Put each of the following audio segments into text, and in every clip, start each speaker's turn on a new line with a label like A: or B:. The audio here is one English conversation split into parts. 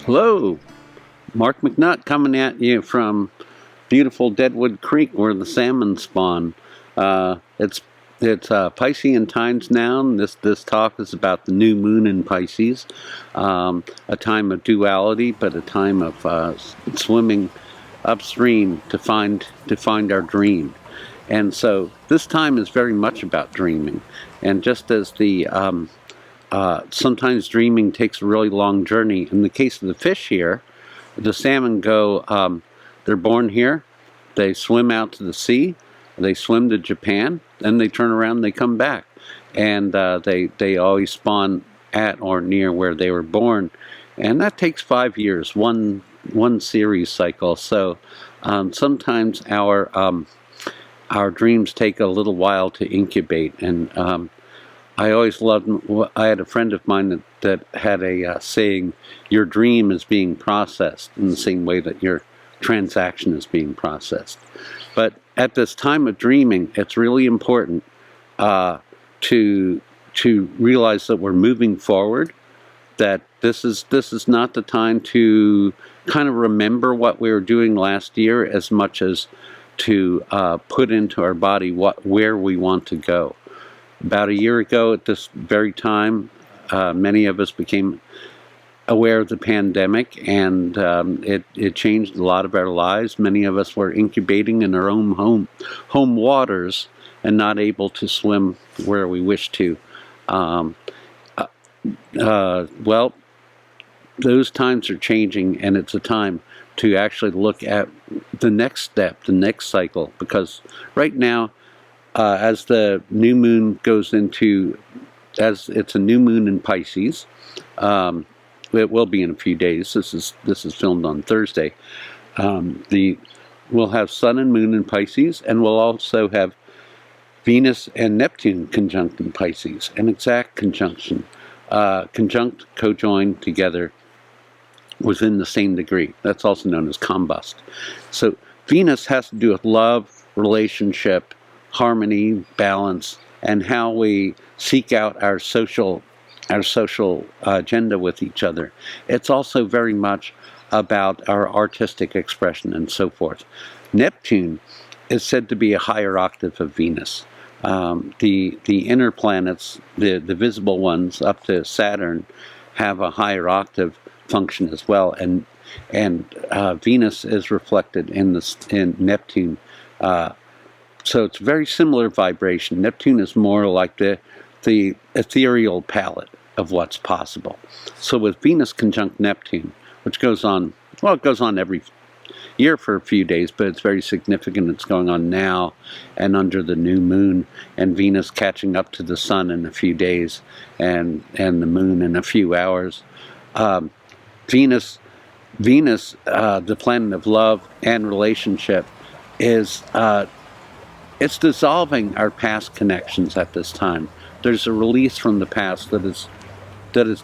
A: Hello, Mark McNutt coming at you from beautiful Deadwood Creek where the salmon spawn. It's Piscean times now, and this talk is about the new moon in Pisces, a time of duality, but a time of swimming upstream to find our dream. And so this time is very much about dreaming, and just as the sometimes dreaming takes a really long journey. In the case of the fish here, the salmon go, they're born here, they swim out to the sea, they swim to Japan, then they turn around and they come back. And they always spawn at or near where they were born. And that takes 5 years, one series cycle. So sometimes our dreams take a little while to incubate. And I always loved, I had a friend of mine that had a saying, your dream is being processed in the same way that your transaction is being processed. But at this time of dreaming, it's really important to realize that we're moving forward, that this is not the time to kind of remember what we were doing last year as much as to put into our body where we want to go. About a year ago at this very time, many of us became aware of the pandemic, and it changed a lot of our lives. Many of us were incubating in our own home waters and not able to swim where we wish to. Well, those times are changing, and it's a time to actually look at the next step, the next cycle, because right now, as the new moon goes into, as it's a new moon in Pisces, it will be in a few days. This is filmed on Thursday. We'll have Sun and Moon in Pisces, and we'll also have Venus and Neptune conjunct in Pisces, an exact conjunction, conjunct, cojoined together within the same degree. That's also known as combust. So Venus has to do with love, relationship, harmony, balance, and how we seek out our social agenda with each other. It's also very much about our artistic expression and so forth. Neptune is said to be a higher octave of Venus. The inner planets, the visible ones up to Saturn, have a higher octave function as well, and Venus is reflected in Neptune. So it's a very similar vibration. Neptune is more like the ethereal palette of what's possible. So with Venus conjunct Neptune, which goes on, well, it goes on every year for a few days, but it's very significant. It's going on now and under the new moon, and Venus catching up to the sun in a few days, and the moon in a few hours. Venus, the planet of love and relationship, is it's dissolving our past connections at this time. There's a release from the past that is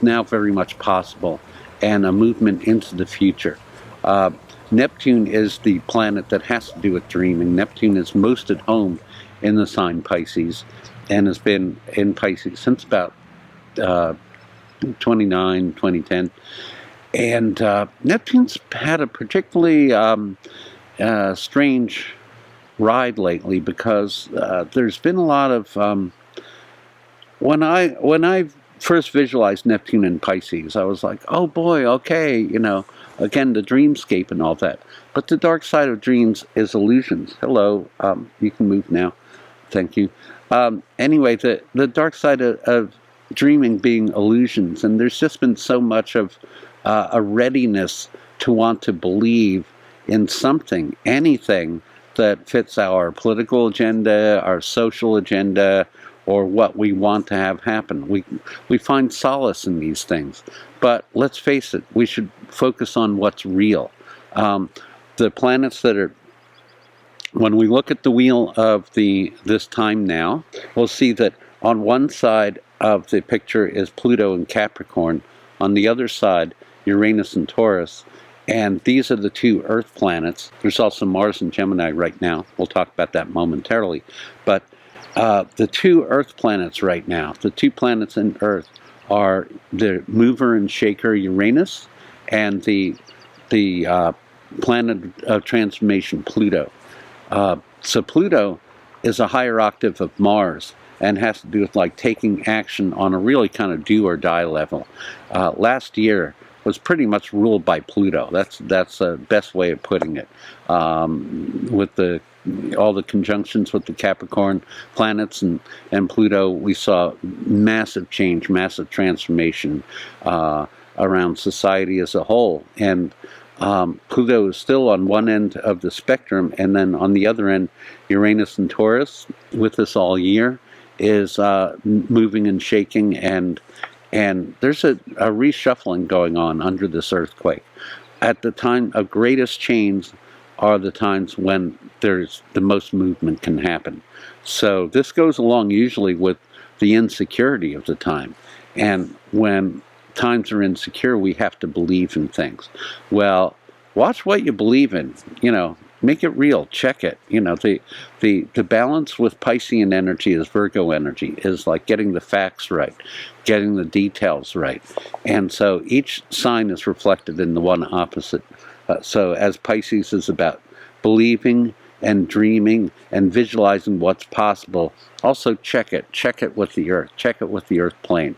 A: now very much possible, and a movement into the future. Neptune is the planet that has to do with dreaming. Neptune is most at home in the sign Pisces, and has been in Pisces since about 2010. And Neptune's had a particularly strange ride lately, because there's been a lot of when I first visualized Neptune in Pisces, I was like, oh boy, okay, again, the dreamscape and all that. But the dark side of dreams is illusions. Hello, you can move now. Thank you. Anyway, the dark side of dreaming being illusions, and there's just been so much of a readiness to want to believe in something, anything that fits our political agenda, our social agenda, or what we want to have happen. We find solace in these things. But let's face it, we should focus on what's real. The planets that are, when we look at the wheel of this time now, we'll see that on one side of the picture is Pluto and Capricorn. On the other side, Uranus and Taurus. And these are the two Earth planets. There's also Mars and Gemini right now. We'll talk about that momentarily. But the two Earth planets right now, the two planets in Earth, are the mover and shaker Uranus and the planet of transformation, Pluto. So Pluto is a higher octave of Mars and has to do with like taking action on a really kind of do or die level. Last year was pretty much ruled by Pluto. That's the best way of putting it. With all the conjunctions with the Capricorn planets and Pluto, we saw massive change, massive transformation around society as a whole. And Pluto is still on one end of the spectrum, and then on the other end, Uranus and Taurus, with us all year, is moving and shaking, and there's a reshuffling going on under this earthquake. At the time of greatest change are the times when there's the most movement can happen. So this goes along usually with the insecurity of the time, and when times are insecure, we have to believe in things. Well, watch what you believe in. Make it real. Check it. The balance with Piscean energy is Virgo energy, is like getting the facts right, getting the details right. And so each sign is reflected in the one opposite. So as Pisces is about believing and dreaming and visualizing what's possible, also check it. Check it with the earth. Check it with the earth plane.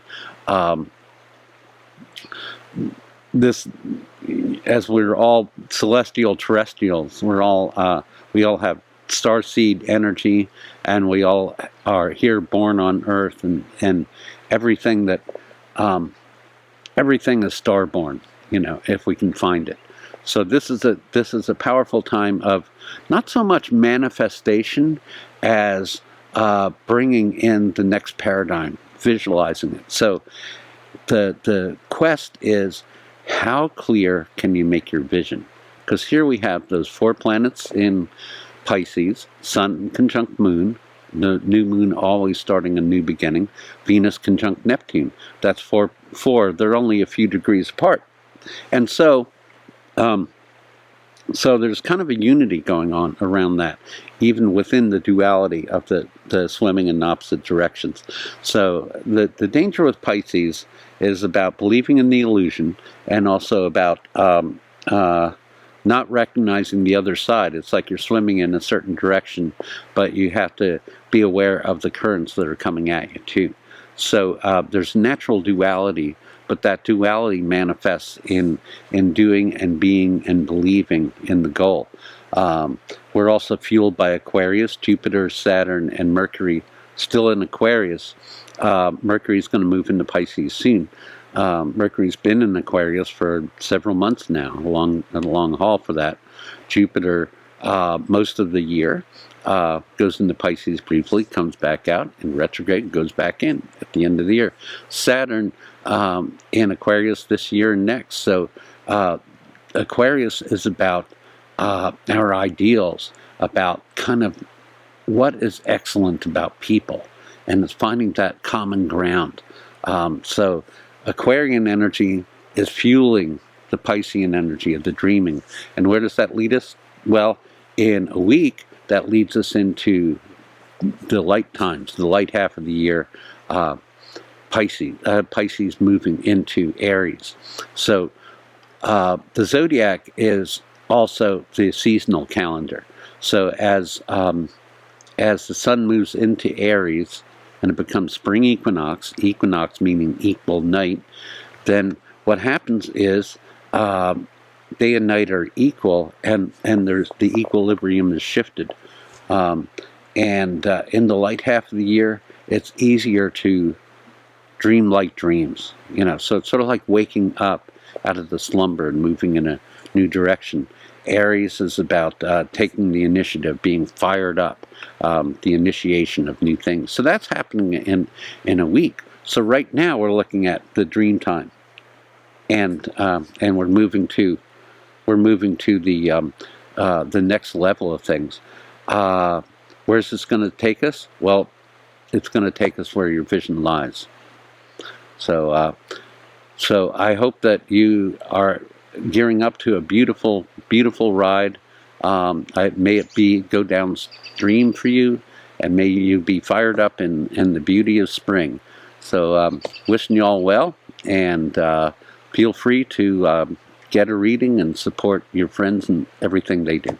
A: As we're all celestial terrestrials, we all have starseed energy, and we all are here born on Earth, and everything is starborn, if we can find it. So this is a powerful time of not so much manifestation as bringing in the next paradigm, visualizing it. So the quest is, how clear can you make your vision? Because here we have those 4 planets in Pisces, Sun conjunct Moon, the new moon always starting a new beginning, Venus conjunct Neptune. That's 4. They're only a few degrees apart. And so there's kind of a unity going on around that, even within the duality of the swimming in opposite directions. So the danger with Pisces is about believing in the illusion, and also about not recognizing the other side. It's like you're swimming in a certain direction, but you have to be aware of the currents that are coming at you too. So there's natural duality, but that duality manifests in doing and being and believing in the goal. We're also fueled by Aquarius, Jupiter, Saturn, and Mercury still in Aquarius. Mercury's going to move into Pisces soon. Mercury's been in Aquarius for several months now, a long haul for that. Jupiter, most of the year, goes into Pisces briefly, comes back out in retrograde, goes back in at the end of the year. Saturn in Aquarius this year and next. So Aquarius is about our ideals, about kind of what is excellent about people, and it's finding that common ground. So Aquarian energy is fueling the Piscean energy of the dreaming. And where does that lead us? Well, in a week, that leads us into the light times, the light half of the year, Pisces moving into Aries. So the zodiac is also the seasonal calendar. So as the sun moves into Aries, and it becomes spring equinox meaning equal night, then what happens is day and night are equal, and there's the equilibrium is shifted. And in the light half of the year, it's easier to dream light dreams. So it's sort of like waking up out of the slumber and moving in a new direction. Aries is about taking the initiative, being fired up, the initiation of new things. So that's happening in a week. So right now we're looking at the dream time, and we're moving to the next level of things. Where's this going to take us? Well, it's going to take us where your vision lies. So I hope that you are gearing up to a beautiful, beautiful ride. May it go downstream for you, and may you be fired up in the beauty of spring. So wishing you all well, and feel free to get a reading and support your friends and everything they do.